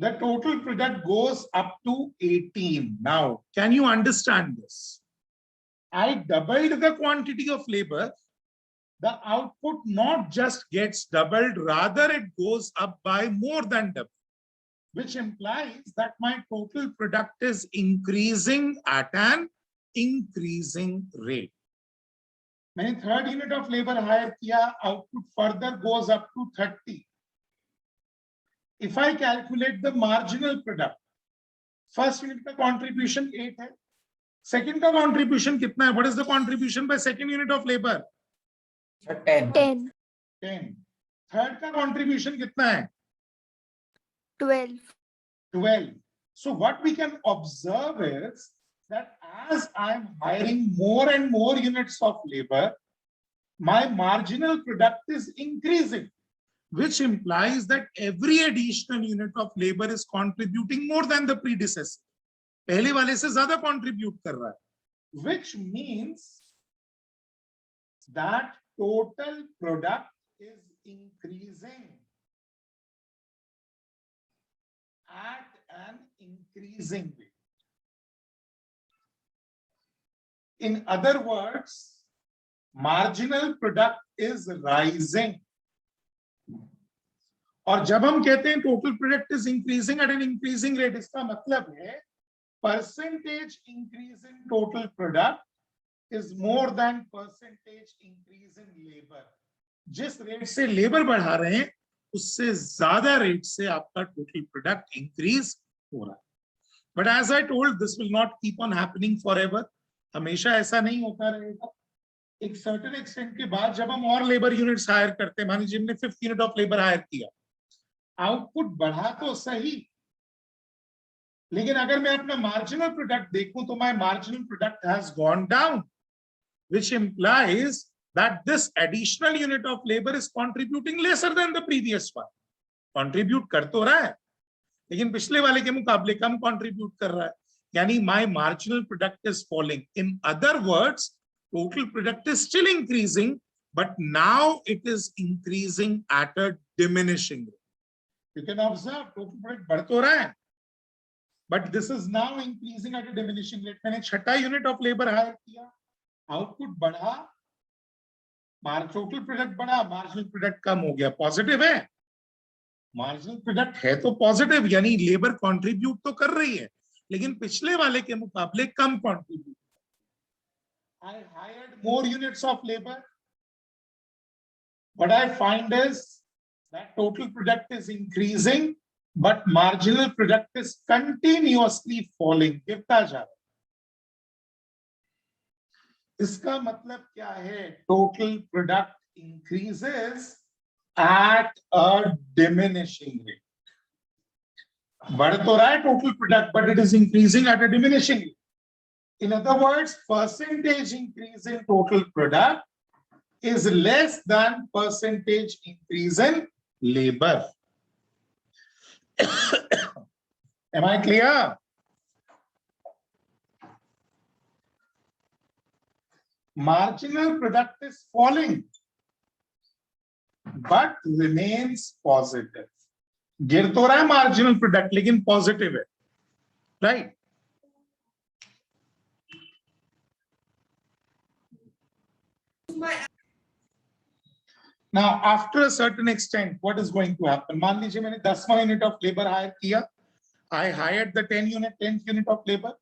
the total product goes up to 18. Now, can you understand this? I doubled the quantity of labor. The output not just gets doubled, rather it goes up by more than double, which implies that my total product is increasing at an increasing rate. मैंने third unit of labor hire किया, output further goes up to 30. If I calculate the marginal product, first unit का contribution 8 है, second का contribution कितना है? What is the contribution by second unit of labor? 10. 10. Third का contribution कितना है? 12. 12. So what we can observe is that as I'm hiring more and more units of labor, my marginal product is increasing, which implies that every additional unit of labor is contributing more than the predecessor. पहले वाले से ज़्यादा contribute कर रहा है, which means that total product is increasing at an increasing rate. In other words, marginal product is rising. और जब हम कहते हैं total product is increasing at an increasing rate, इसका मतलब है percentage increase in total product is more than percentage increase in labor. जिस rate से लेबर बढ़ा रहे हैं उससे ज्यादा रेट से आपका टोटल प्रोडक्ट इंक्रीज हो रहा है. But as I told, this will not keep on happening forever. हमेशा ऐसा नहीं होता रहेगा. एक सर्टेन एक्सटेंट के बाद जब हम और लेबर यूनिट्स हायर करते हैं, मान लीजिए हमने 5th unit of labour hire किया, आउटपुट बढ़ा तो सही, लेकिन अगर मैं अपना मार्जिनल प्रोडक्ट देखूं तो my marginal product has gone down, which implies that this additional unit of labor is contributing lesser than the previous one. Contribute कर तो रहा है, लेकिन पिछले वाले के मुकाबले कम contribute कर रहा है, यानी my marginal product is falling. In other words, total product is still increasing, but now it is increasing at a diminishing rate. You can observe total product बढ़ तो रहा है, but this is now increasing at a diminishing rate. मैंने 6th unit of labour hire किया, output बढ़ा, total product बढ़ा, marginal product कम हो गया. पॉजिटिव है, मार्जिनल प्रोडक्ट है तो पॉजिटिव, यानी लेबर कंट्रीब्यूट तो कर रही है, लेकिन पिछले वाले के मुकाबले कम contribute. I hired more units of labor. What I find is that total product is increasing, but marginal product is continuously falling. गिरता जा रहा है. इसका मतलब क्या है? Total product increases at a diminishing rate. बढ़ तो रहा है total product, but it is increasing at a diminishing rate. In other words, percentage increase in total product is less than percentage increase in labour. Am I clear? Marginal product is falling, but remains positive. गिर तो रहा है marginal product, लेकिन positive है, right? Now, after a certain extent, what is going to happen? मान लीजिए मैंने 10वां unit of labour hire किया, I hired the 10th unit of labor.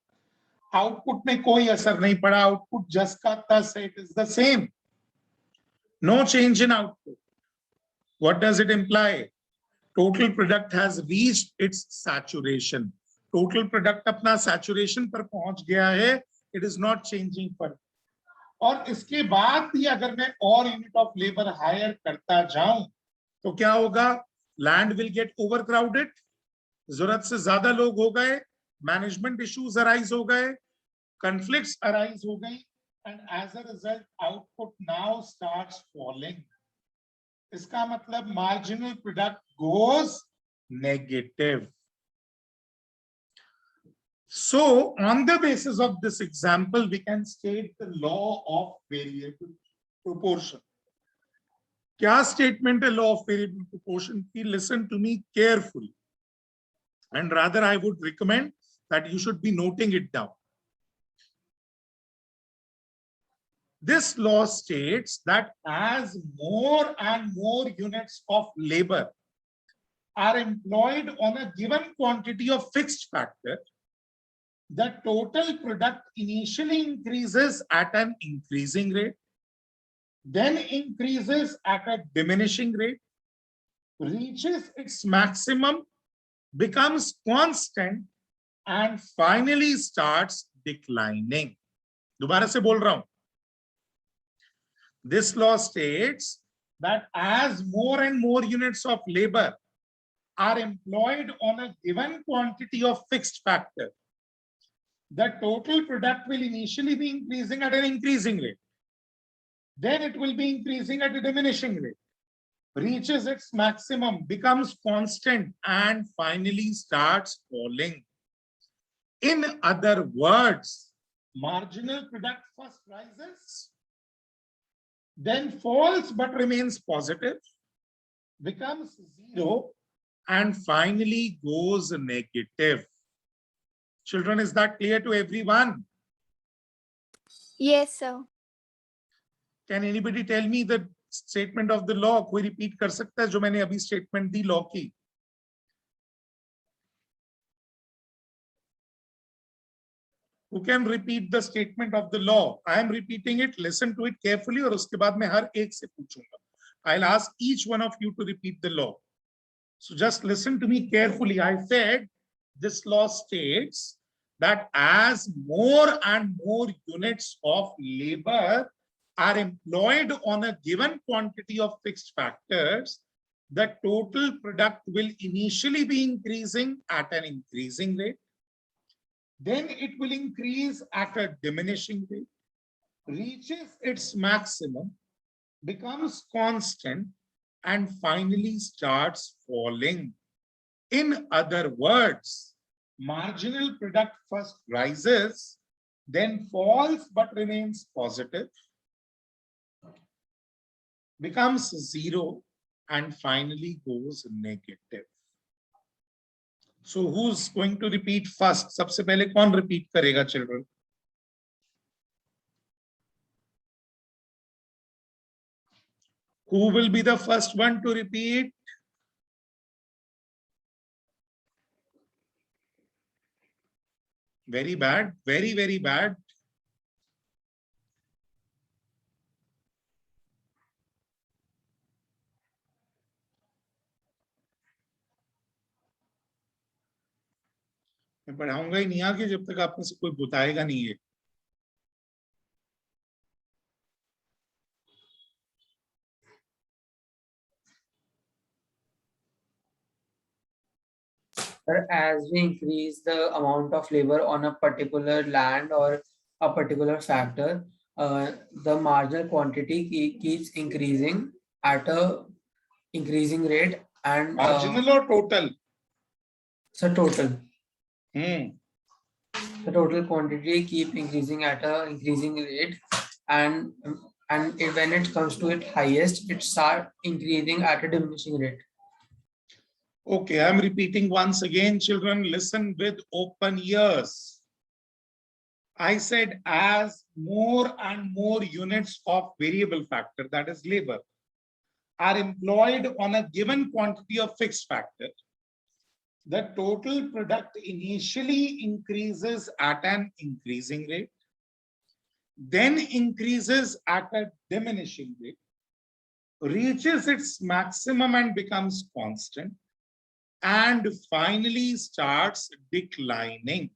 Output में कोई असर नहीं पड़ा, आउटपुट जस्ट का तस है, it is the same, no change in output. What does it imply? Total product has reached its saturation. Total product अपना सैचुरेशन पर पहुंच गया है, it is not changing further. और इसके बाद भी अगर मैं और यूनिट ऑफ लेबर हायर करता जाऊं तो क्या होगा? लैंड विल गेट ओवरक्राउडेड, जरूरत से ज्यादा लोग हो गए, मैनेजमेंट इश्यूज अराइज हो गए, conflicts arise हो गई, and as a result output now starts falling. इसका मतलब marginal product goes negative. So on the basis of this example we can state the law of variable proportion. क्या statement है law of variable proportion की? Listen to me carefully. And rather, I would recommend that you should be noting it down. This law states that as more and more units of labor are employed on a given quantity of fixed factor, the total product initially increases at an increasing rate, then increases at a diminishing rate, reaches its maximum, becomes constant, and finally starts declining. दोबारा से बोल रहा हूं. This law states that as more and more units of labor are employed on a given quantity of fixed factor, the total product will initially be increasing at an increasing rate. Then it will be increasing at a diminishing rate, reaches its maximum, becomes constant, and finally starts falling. In other words, marginal product first rises, then falls but remains positive, becomes zero, and finally goes negative. Children, is that clear to everyone? Yes, sir. Can anybody tell me the statement of the law? कोई repeat कर सकता है जो मैंने अभी statement दी law की? Who can repeat the statement of the law? I am repeating it. Listen to it carefully और उसके बाद मैं हर एक से पूछूंगा. I'll ask each one of you to repeat the law. So just listen to me carefully. I said this law states that as more and more units of labor are employed on a given quantity of fixed factors, the total product will initially be increasing at an increasing rate. Then it will increase at a diminishing rate, reaches its maximum, becomes constant, and finally starts falling. In other words, marginal product first rises, then falls but remains positive, becomes zero, and finally goes negative. So who's going to repeat first? सबसे पहले कौन repeat करेगा, children? Who will be the first one to repeat? Very bad, very, very bad. मैं पढ़ाऊंगा ही नहीं आगे जब तक आप में से कोई बताएगा नहीं है. Sir, as we increase the amount of labor on a particular land or a particular factor, the marginal quantity keeps increasing at a increasing rate, and Marginal or total? so total. The The total quantity keep increasing at a increasing rate, and when it comes to its highest, it start increasing at a diminishing rate. Okay, I'm repeating once again, children, listen with open ears. I said as more and more units of variable factor, that is labor, are employed on a given quantity of fixed factor, the total product initially increases at an increasing rate, then increases at a diminishing rate, reaches its maximum and becomes constant, and finally starts declining.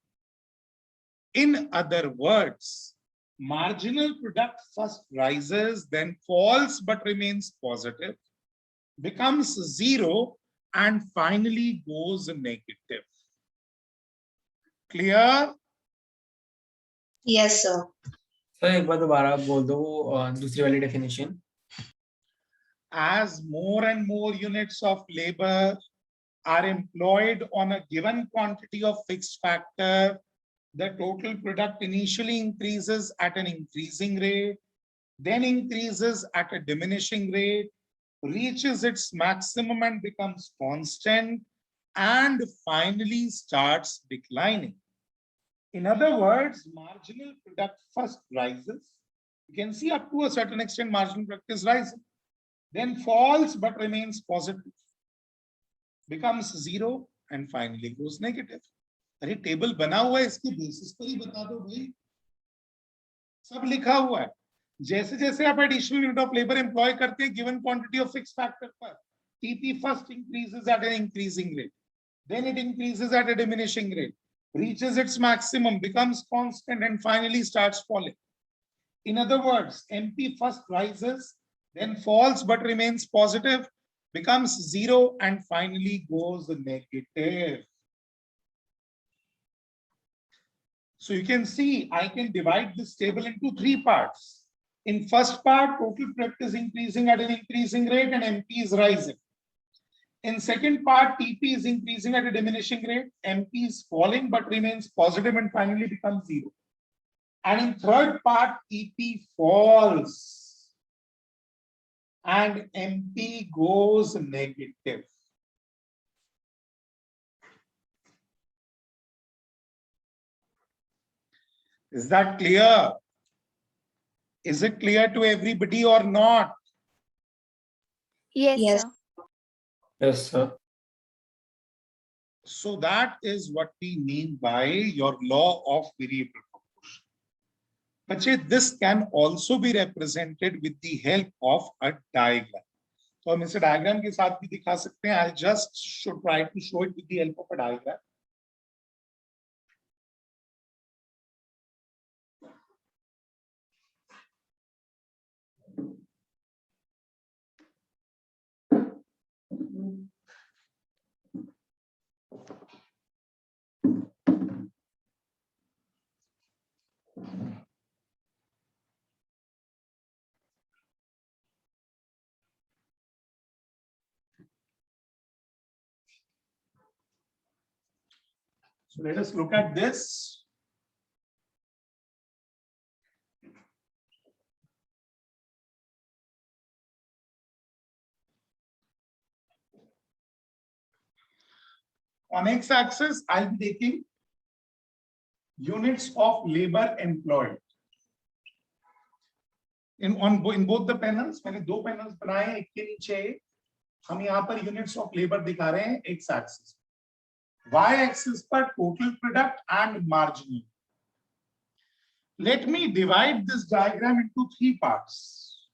In other words, marginal product first rises, then falls but remains positive, becomes zero, and finally goes negative. Clear? Yes, sir. So एक बार दोबारा बोल दो दूसरी वाली definition. As more and more units of labor are employed on a given quantity of fixed factor, the total product initially increases at an increasing rate, then increases at a diminishing rate, reaches its maximum and becomes constant, and finally starts declining. In other words, marginal product first rises. You can see up to a certain extent marginal product is rising, then falls but remains positive, becomes zero and finally goes negative. अरे table बना हुआ है, इसके basis पर ही बता दो भाई, सब लिखा हुआ है. जैसे जैसे आप additional unit of labour employ करते हैं given quantity of fix factor पर, TP first increases at an increasing rate, then it increases at a diminishing rate, reaches its maximum, becomes constant and finally starts falling. In other words, MP first rises, then falls but remains positive, becomes zero and finally goes negative. So you can see I can divide this table into three parts. In first part, total product is increasing at an increasing rate and MP is rising. In second part, TP is increasing at a diminishing rate, MP is falling but remains positive and finally becomes zero. And in third part, TP falls and MP goes negative. Is that clear? Is it clear to everybody or not? Yes, Yes. sir. Yes, sir. So that is what we mean by your law of variable proportion. But this can also be represented with the help of a diagram. So हम इसे diagram के साथ भी दिखा सकते हैं. I just should try to show it with the help of a diagram. So let us look at this. On x-axis, I'll be taking units of labor employed. In both the panels, मैंने दो panels बनाए हैं, एक के नीचे एक. हम यहाँ पर units of labor दिखा रहे हैं x-axis. Y-axis पर total product and marginal. Let me divide this diagram into three parts.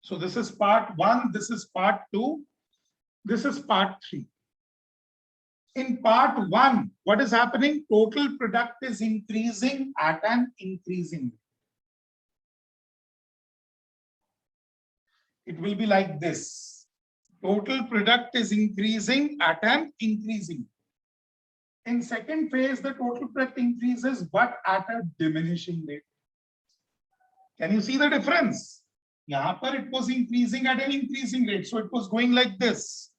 So this is part 1, this is part 2, this is part 3. In part 1, what is happening? Total product is increasing at an increasing rate. It will be like this. Total product is increasing at an increasing rate. In second phase, the total product increases but at a diminishing rate. Can you see the difference? Yahan par it was increasing at an increasing rate, so it was going like this.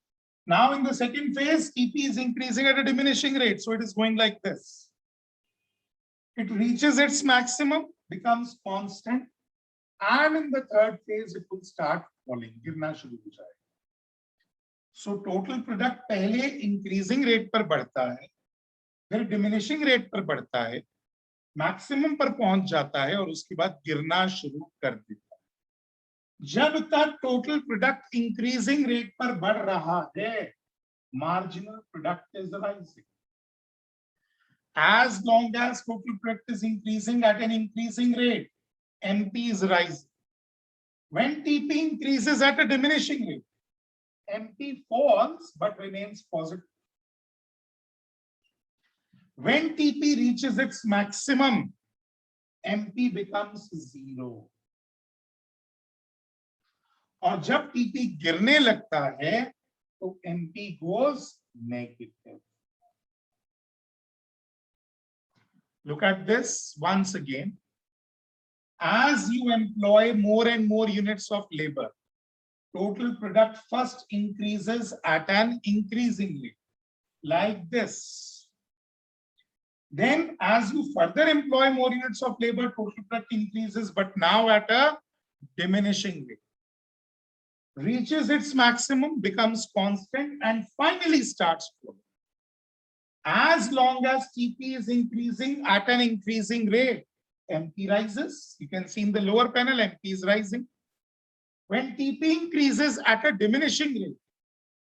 Now in the second phase, TP is increasing at a diminishing rate, so it is going like this. It reaches its maximum, becomes constant, and in the third phase, it will start falling. गिरना शुरू हो जाएगा. So total product पहले increasing rate पर बढ़ता है, फिर diminishing rate पर बढ़ता है, maximum पर पहुंच जाता है और उसके बाद गिरना शुरू कर देता है. जब तक टोटल प्रोडक्ट इंक्रीजिंग रेट पर बढ़ रहा है, marginal product is rising. As long as total product is increasing at an increasing rate, MP is rising. When TP increases at a diminishing rate, MP falls but remains positive. When TP reaches its maximum, MP becomes zero. और जब TP गिरने लगता है तो MP goes negative. Look at this once again. As you employ more and more units of labor, total product first increases at an increasing rate, like this. Then as you further employ more units of labor, total product increases, but now at a diminishing rate. Reaches its maximum, becomes constant, and finally starts falling. As long as TP is increasing at an increasing rate, MP rises. You can see in the lower panel, MP is rising. When TP increases at a diminishing rate,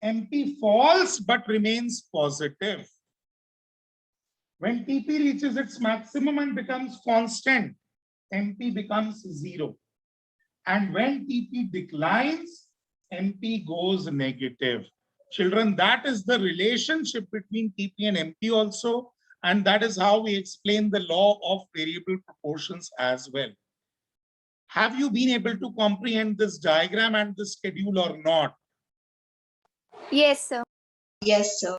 MP falls but remains positive. When TP reaches its maximum and becomes constant, MP becomes zero. And when TP declines, MP goes negative. Children, that is the relationship between TP and MP also. And that is how we explain the law of variable proportions as well. Have you been able to comprehend this diagram and the schedule or not? Yes, sir. Yes, sir.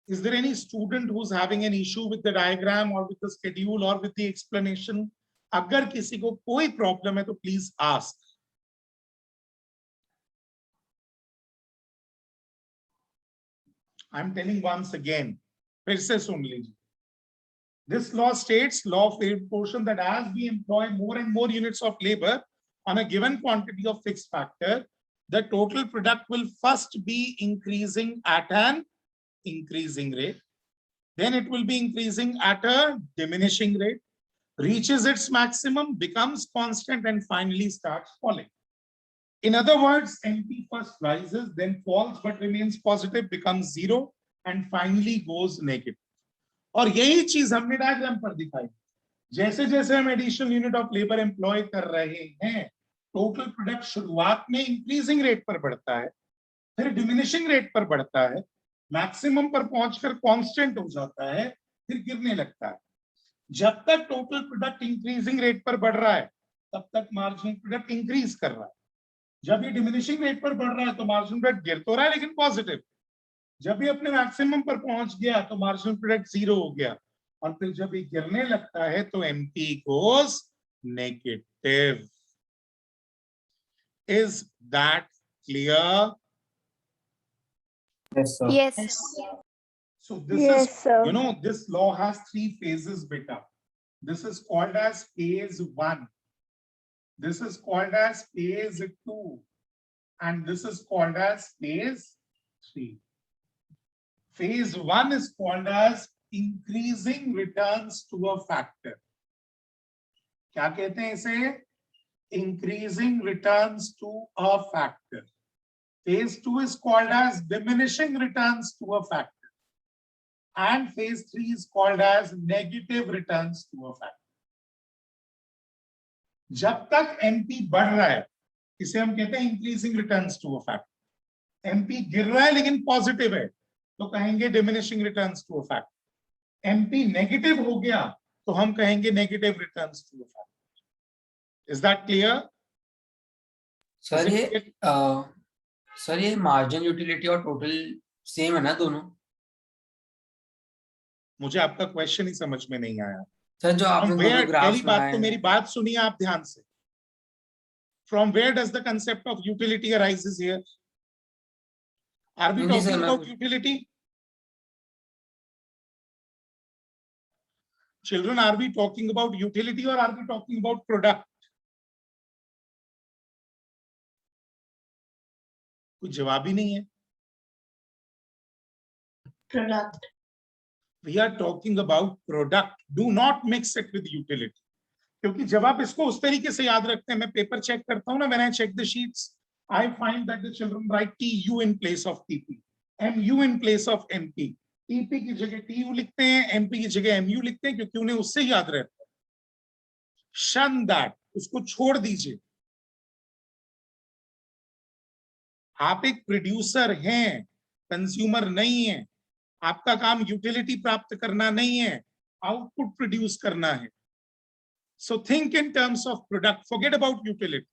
Is there any student who's having an issue with the diagram or with the schedule or with the explanation? अगर किसी को कोई problem है तो please ask. I'm telling once again. फिर से सुन लीजिए. This law states, law of variable proportion, that as we employ more and more units of labor on a given quantity of fixed factor, the total product will first be increasing at an increasing rate. Then it will be increasing at a diminishing rate, reaches its maximum, becomes constant, and finally starts falling. In other words, MP first rises, then falls, but remains positive, becomes zero, and finally goes negative. और यही चीज हमने diagram पर दिखाई. जैसे जैसे हम additional unit of labour employ कर रहे हैं, टोटल प्रोडक्ट शुरुआत में इंक्रीजिंग रेट पर बढ़ता है, फिर डिमिनिशिंग रेट पर बढ़ता है, मैक्सिमम पर पहुंचकर कांस्टेंट हो जाता है, फिर गिरने लगता है. जब तक टोटल प्रोडक्ट इंक्रीजिंग रेट पर बढ़ रहा है, तब तक मार्जिनल प्रोडक्ट इंक्रीज कर रहा है. जब ये डिमिनिशिंग रेट पर बढ़ रहा है तो मार्जिनल प्रोडक्ट गिर तो रहा है लेकिन पॉजिटिव. जब ये अपने मैक्सिमम पर पहुंच गया तो मार्जिनल प्रोडक्ट जीरो हो गया, और फिर जब ये गिरने लगता है तो MP goes negative. Is that clear? Yes, sir. Yes. Yes. So this Yes, is, sir. you know, this law has three phases, beta. This is called as phase 1. This is called as phase 2. And this is called as phase 3. Phase 1 is called as increasing returns to a factor. क्या कहते हैं इसे? Increasing returns to a factor. Phase 2 is called as diminishing returns to a factor. And phase 3 is called as negative returns to a factor. जब तक MP बढ़ रहा है, इसे हम कहते हैं increasing returns to a factor. MP गिर रहा है लेकिन पॉजिटिव है, तो कहेंगे diminishing returns to a factor. MP negative हो गया तो हम कहेंगे negative returns to a factor. Is that clear? Sir ये मार्जिन यूटिलिटी और टोटल सेम है ना दोनों? मुझे आपका क्वेश्चन ही समझ में नहीं आया. सर जो आपने दोनों ग्राफ पहली बात तो मेरी बात सुनिए आप ध्यान से. From where does the concept of utility arises here? Are we talking about utility? Children, are we talking about utility or are we talking about product? कोई जवाब ही नहीं है. Product. We are talking about product. Do not mix it with utility. क्योंकि जब आप इसको उस तरीके से याद रखते हैं, मैं पेपर चेक करता हूं ना, when I check the sheets, I find that the children write TU in place of TP, MU in place of MP. TP की जगह TU लिखते हैं, MP की जगह MU लिखते हैं, क्योंकि उन्हें उससे याद रहता है. Shun that. उसको छोड़ दीजिए. आप एक प्रोड्यूसर हैं, कंज्यूमर नहीं है. आपका काम यूटिलिटी प्राप्त करना नहीं है, आउटपुट प्रोड्यूस करना है. So think in terms of product, forget about utility.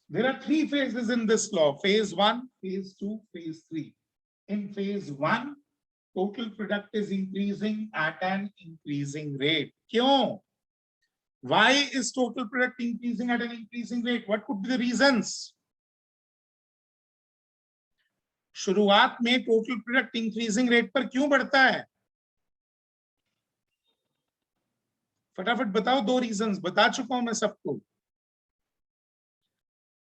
There are three phases in this law: phase 1, phase 2, phase 3. In phase 1, total product is increasing at an increasing rate. क्यों? Why is total product increasing at an increasing rate? What could be the reasons? शुरुआत में total product increasing rate पर क्यों बढ़ता है? फटाफट बताओ, 2 reasons बता चुका हूं मैं सबको.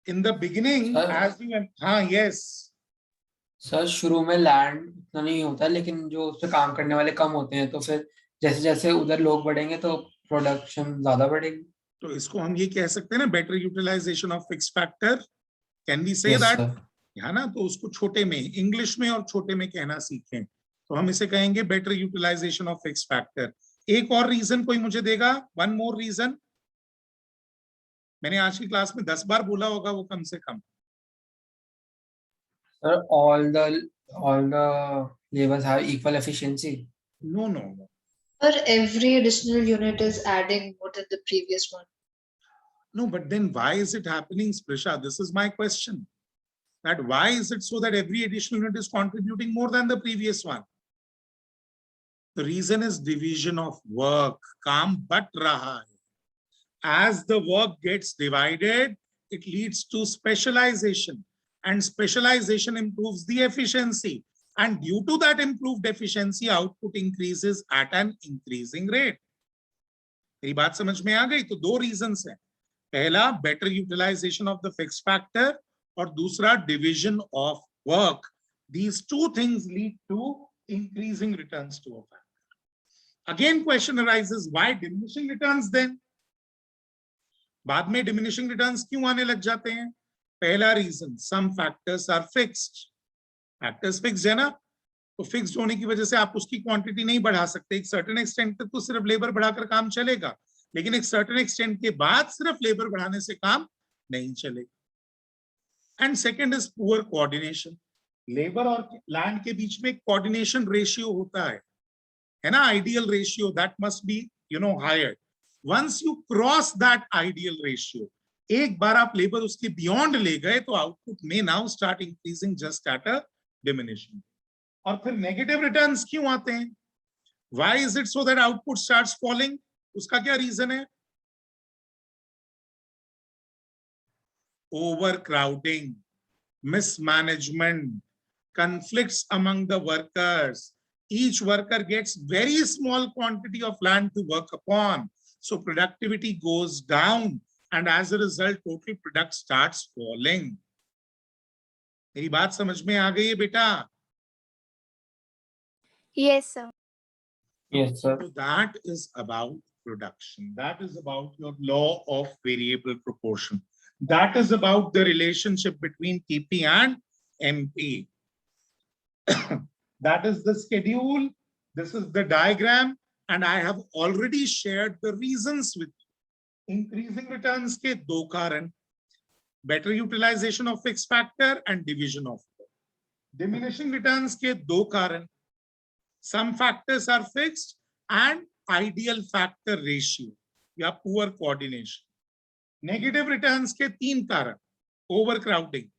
In the beginning Sir. As you, हाँ यस, सर शुरू में लैंड उतना नहीं होता, लेकिन जो उस पे काम करने वाले कम होते हैं, तो फिर जैसे जैसे उधर लोग बढ़ेंगे तो प्रोडक्शन ज्यादा बढ़ेगी. तो इसको हम ये कह सकते हैं ना, better utilization of fix factor. Can we say yes that? Sir. है ना, तो उसको छोटे में, इंग्लिश में और छोटे में कहना सीखें, तो हम इसे कहेंगे better utilization of fix factor. एक और रीजन कोई मुझे देगा? One more reason. मैंने आज की क्लास में 10 बार बोला होगा वो, कम से कम. Sir all the labors have equal efficiency. No no no. Or every additional unit is adding more than the previous one. No, but then why is it happening, Sprisha? This is my question. That why is it so that every additional unit is contributing more than the previous one? The reason is division of work. काम but रहा है. As the work gets divided, it leads to specialization, and specialization improves the efficiency. And due to that improved efficiency, output increases at an increasing rate. मेरी बात समझ में आ गई? तो 2 reasons हैं. पहला, better utilization of the fix factor, और दूसरा, division of work. These 2 things lead to increasing returns to a factor. Again, question arises, why diminishing returns then? बाद में diminishing returns क्यों आने लग जाते हैं? पहला reason, some factors are fixed. Factors fixed है ना, तो फिक्स्ड होने की वजह से आप उसकी क्वांटिटी नहीं बढ़ा सकते. एक सर्टेन एक्सटेंट तक तो सिर्फ लेबर बढ़ाकर काम चलेगा, लेकिन एक सर्टेन एक्सटेंट के बाद सिर्फ लेबर बढ़ाने से काम नहीं चलेगा. And second is poor coordination. Labour और लैंड के बीच में कोऑर्डिनेशन रेशियो होता है ना, ideal ratio. That must be higher. Once you cross that ideal ratio, एक बार आप लेबर उसके बियॉन्ड ले गए, तो आउटपुट में now start increasing just at a diminishing. और फिर नेगेटिव रिटर्न्स क्यों आते हैं? Why is it so that output starts falling? उसका क्या रीजन है? Overcrowding, mismanagement, conflicts among the workers. Each worker gets very small quantity of land to work upon, so productivity goes down, and as a result, total product starts falling. मेरी बात समझ में आ गई है बेटा? Yes, sir. Yes sir. So that is about production. That is about your law of variable proportion. That is about the relationship between TP and MP. That is the schedule. This is the diagram, and I have already shared the reasons with you. Increasing returns के 2 कारण: better utilization of fixed factor and division of work. Diminishing returns के 2 कारण: some factors are fixed and ideal factor ratio या poor coordination. Negative returns के 3 कारण: overcrowding,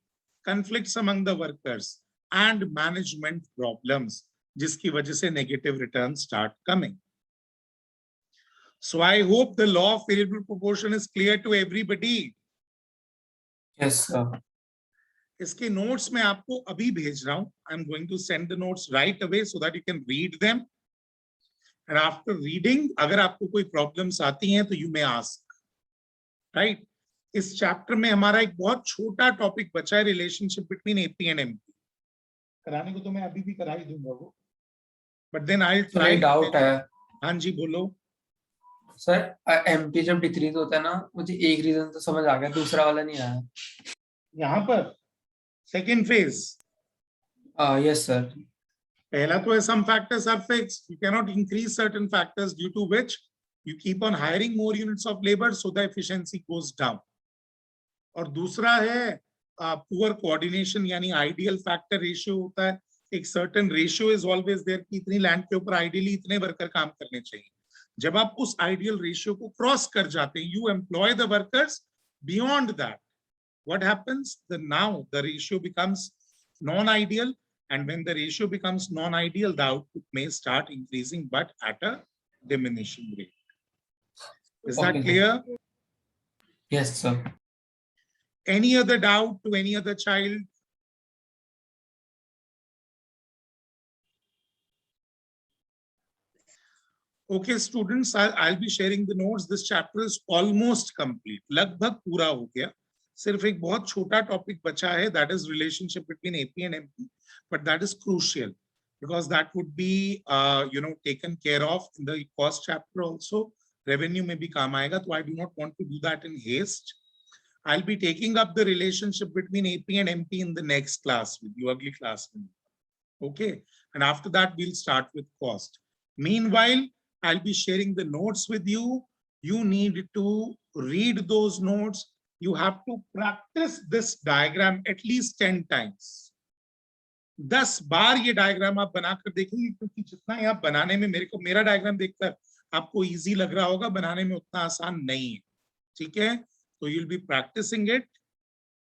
conflicts among the workers, and management problems, जिसकी वजह से negative returns start coming. So I hope the law of variable proportion is clear to everybody. Yes sir. इसके notes मैं आपको अभी भेज रहा हूं. I am going to send the notes right away so that you can read them, and after reading अगर आपको कोई प्रॉब्लम्स आती हैं तो यू मे आस्क. राइट, इस चैप्टर में हमारा एक बहुत छोटा टॉपिक बचा है, relationship between AP and MP. कराने को तो मैं अभी भी करा ही दूंगा वो, but then I will try. Doubt है हाँ जी बोलो. सर. एमपी जब डिक्रीज होता है ना, मुझे एक रीजन तो समझ आ गया, दूसरा वाला नहीं आया. यहाँ पर सेकेंड फेज. Yes sir. पहला तो है some factors are fixed. You cannot increase certain factors due to which you keep on hiring more units of labor, so the efficiency goes down. और दूसरा है poor coordination, यानी ideal factor ratio होता है. एक certain ratio is always there कि इतनी land के ऊपर ideally इतने worker काम करने चाहिए. जब आप उस ideal ratio को cross कर जाते हैं, you employ the workers beyond that. What happens? Now the ratio becomes non-ideal. And when the ratio becomes non-ideal, the output may start increasing, but at a diminishing rate. Is that clear? Yes, sir. Any other doubt to any other child? Okay, students, I'll be sharing the notes. This chapter is almost complete. लगभग पूरा हो गया. सिर्फ एक बहुत छोटा topic बचा है, that is relationship between AP and MP, but that is crucial because that would be taken care of in the cost chapter also. Revenue में भी काम आएगा, so I do not want to do that in haste. I'll be taking up the relationship between AP and MP in the next class with you, ugly class. Okay, and after that we'll start with cost. Meanwhile, I'll be sharing the notes with you. You need to read those notes. You have to practice this diagram at least 10 times. 10 बार ये diagram आप बनाकर देखेंगे, क्योंकि जितना ही आप बनाने में मेरा डायग्राम देखकर आपको इजी लग रहा होगा, बनाने में उतना आसान नहीं है. ठीक है, तो you'll be practicing it,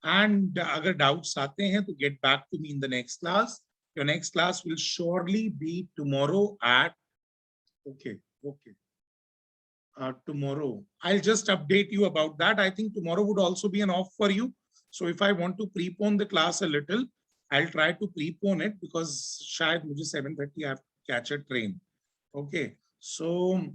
and अगर doubts आते हैं तो get back to me in the next class. Your next class will surely be tomorrow at tomorrow. I'll just update you about that. I think tomorrow would also be an off for you. So if I want to prepone the class a little, I'll try to prepone it because शायद मुझे 7:30 I have to catch a train. Okay, so